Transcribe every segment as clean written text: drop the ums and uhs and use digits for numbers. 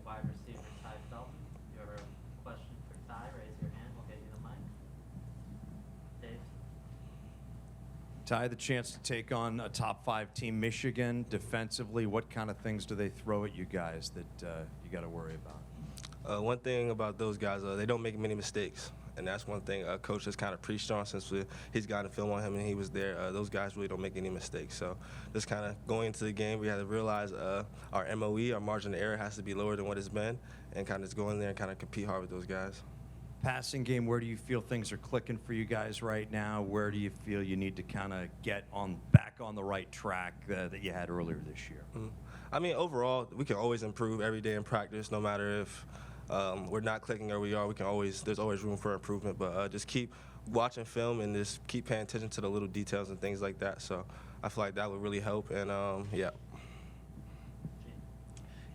wide receiver Tai Felton. If you have a question for Tai, raise your hand. We'll get you the mic. Dave? Ty, the chance to take on a top 5 team, Michigan, defensively. What kind of things do they throw at you guys that you got to worry about? One thing about those guys, they don't make many mistakes. And that's one thing Coach has kind of preached on since he's gotten film on him and he was there. Those guys really don't make any mistakes. So just kind of going into the game, we had to realize our MOE, our margin of error, has to be lower than what it's been, and kind of just go in there and kind of compete hard with those guys. Passing game, where do you feel things are clicking for you guys right now? Where do you feel you need to kind of get back on the right track that you had earlier this year? Mm-hmm. I mean, overall, we can always improve every day in practice, no matter if we're not clicking or we are. There's always room for improvement, but just keep watching film and just keep paying attention to the little details and things like that. So I feel like that would really help, and yeah.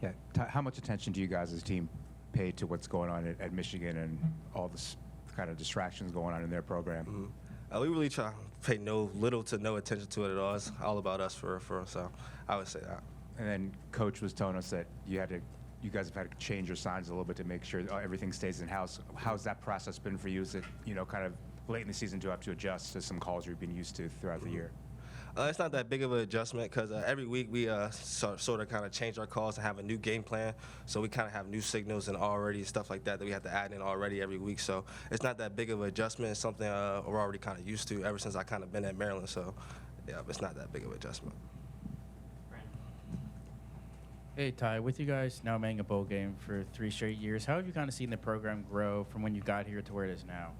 Yeah. How much attention do you guys as a team pay to what's going on at Michigan and all this kind of distractions going on in their program? Mm-hmm. We really try to pay little to no attention to it at all. It's all about us for so I would say that. And then Coach was telling us that you guys have had to change your signs a little bit to make sure everything stays in house. How's that process been for you? Is it kind of late in the season to have to adjust to some calls you've been used to throughout the year? It's not that big of an adjustment because every week we sort of kind of change our calls and have a new game plan. So we kind of have new signals and already stuff like that we have to add in already every week. So it's not that big of an adjustment. It's something we're already kind of used to ever since I kind of been at Maryland. So yeah, it's not that big of an adjustment. Hey, Ty, with you guys now making a bowl game for 3 straight years, how have you kind of seen the program grow from when you got here to where it is now?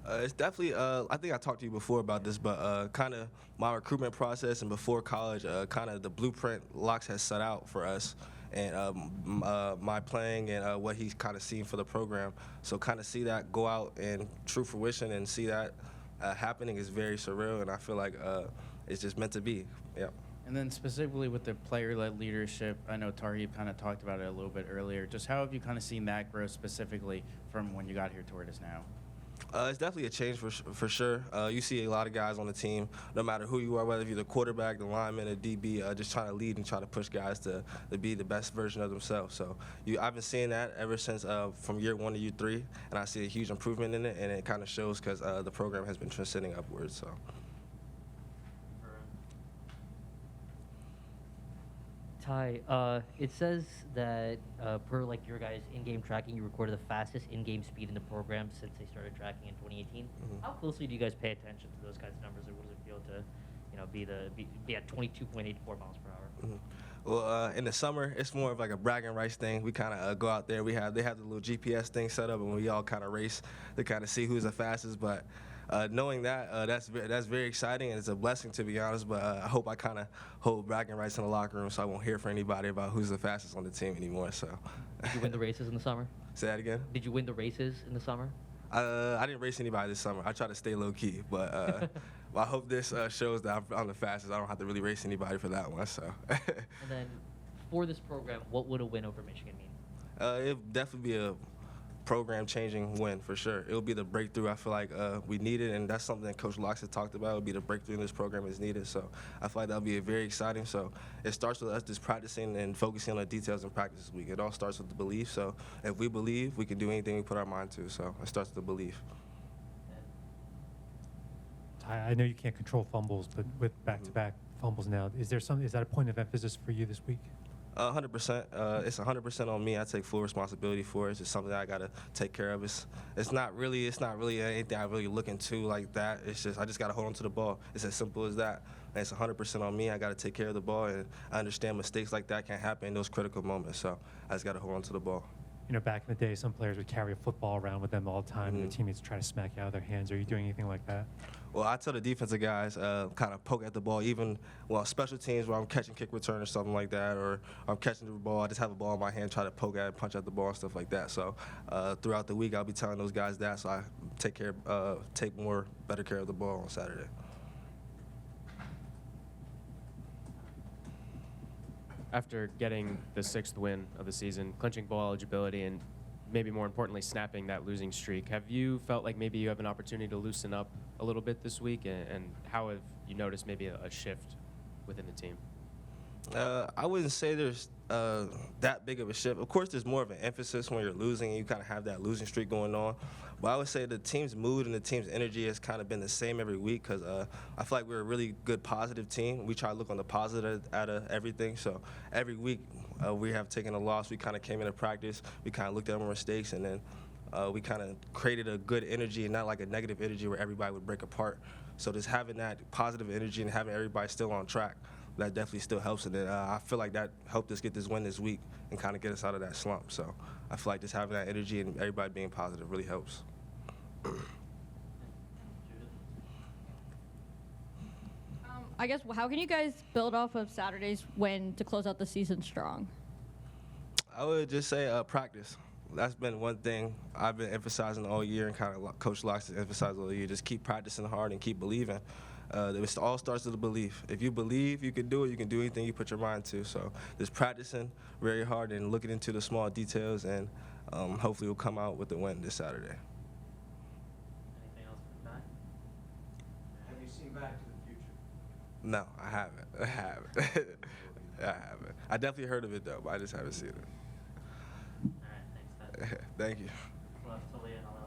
It's definitely, I think I talked to you before about this, but kind of my recruitment process and before college, kind of the blueprint Locks has set out for us and my playing and what he's kind of seen for the program. So kind of see that go out in true fruition and see that happening is very surreal, and I feel like it's just meant to be. Yeah. And then specifically with the player-led leadership, I know Tarheeb kind of talked about it a little bit earlier. Just how have you kind of seen that grow specifically from when you got here to where it is now? It's definitely a change for sure. You see a lot of guys on the team, no matter who you are, whether you're the quarterback, the lineman, or DB, just trying to lead and try to push guys to be the best version of themselves. So I've been seeing that ever since from year 1 to year 3, and I see a huge improvement in it, and it kind of shows because the program has been transcending upwards. So. Ty, it says that per your guys' in-game tracking, you recorded the fastest in-game speed in the program since they started tracking in 2018. Mm-hmm. How closely do you guys pay attention to those kinds of numbers, or what does it feel to, be at 22.84 miles per hour? Mm-hmm. Well, in the summer, it's more of like a bragging rights thing. We kind of go out there. They have the little GPS thing set up, and we all kind of race to kind of see who's the fastest. But knowing that, that's very exciting, and it's a blessing, to be honest. But I hope I kind of hold bragging rights in the locker room, so I won't hear from anybody about who's the fastest on the team anymore. So. Did you win the races in the summer? Say that again? Did you win the races in the summer? I didn't race anybody this summer. I try to stay low key, but I hope this shows that I'm the fastest. I don't have to really race anybody for that one. So. And then, for this program, what would a win over Michigan mean? It'll definitely be a program-changing win for sure. It'll be the breakthrough I feel like we needed, and that's something that Coach Locks has talked about. It'll be the breakthrough in this program is needed. So I feel like that'll be very exciting. So it starts with us just practicing and focusing on the details in practice this week. It all starts with the belief. So if we believe, we can do anything we put our mind to. So it starts with the belief. I know you can't control fumbles, but with back-to-back fumbles now, is that a point of emphasis for you this week? 100%. It's 100% on me. I take full responsibility for it. It's just something that I gotta take care of. It's not really anything I really look into like that. It's just I just gotta hold on to the ball. It's as simple as that. And it's 100% on me. I gotta take care of the ball, and I understand mistakes like that can happen in those critical moments. So I just gotta hold on to the ball. Back in the day, some players would carry a football around with them all the time, and their teammates try to smack you out of their hands. Are you doing anything like that? Well, I tell the defensive guys kind of poke at the ball, even special teams where I'm catching kick return or something like that, or I'm catching the ball, I just have a ball in my hand, try to poke at it, punch at the ball and stuff like that. So throughout the week, I'll be telling those guys that, so I take better care of the ball on Saturday. After getting the 6th win of the season, clinching bowl eligibility, and maybe more importantly, snapping that losing streak, have you felt like maybe you have an opportunity to loosen up a little bit this week, and how have you noticed maybe a shift within the team? I wouldn't say there's that big of a shift. Of course, there's more of an emphasis when you're losing and you kind of have that losing streak going on. But I would say the team's mood and the team's energy has kind of been the same every week because I feel like we're a really good positive team. We try to look on the positive out of everything. So every week we have taken a loss. We kind of came into practice. We kind of looked at our mistakes and then we kind of created a good energy and not like a negative energy where everybody would break apart. So just having that positive energy and having everybody still on track, that definitely still helps. And then I feel like that helped us get this win this week and kind of get us out of that slump. So I feel like just having that energy and everybody being positive really helps. Judith? I guess, how can you guys build off of Saturday's win to close out the season strong? I would just say practice. That's been one thing I've been emphasizing all year and kind of Coach Locke has emphasized all year. Just keep practicing hard and keep believing. It all starts with the belief. If you believe you can do it, you can do anything you put your mind to. So just practicing very hard and looking into the small details, and hopefully we'll come out with the win this Saturday. Anything else for Ty? Have you seen Back to the Future? No, I haven't. I haven't. I haven't. I definitely heard of it, though, but I just haven't seen it. All right, thanks, Ty. Thank you. Left to Leah and I'll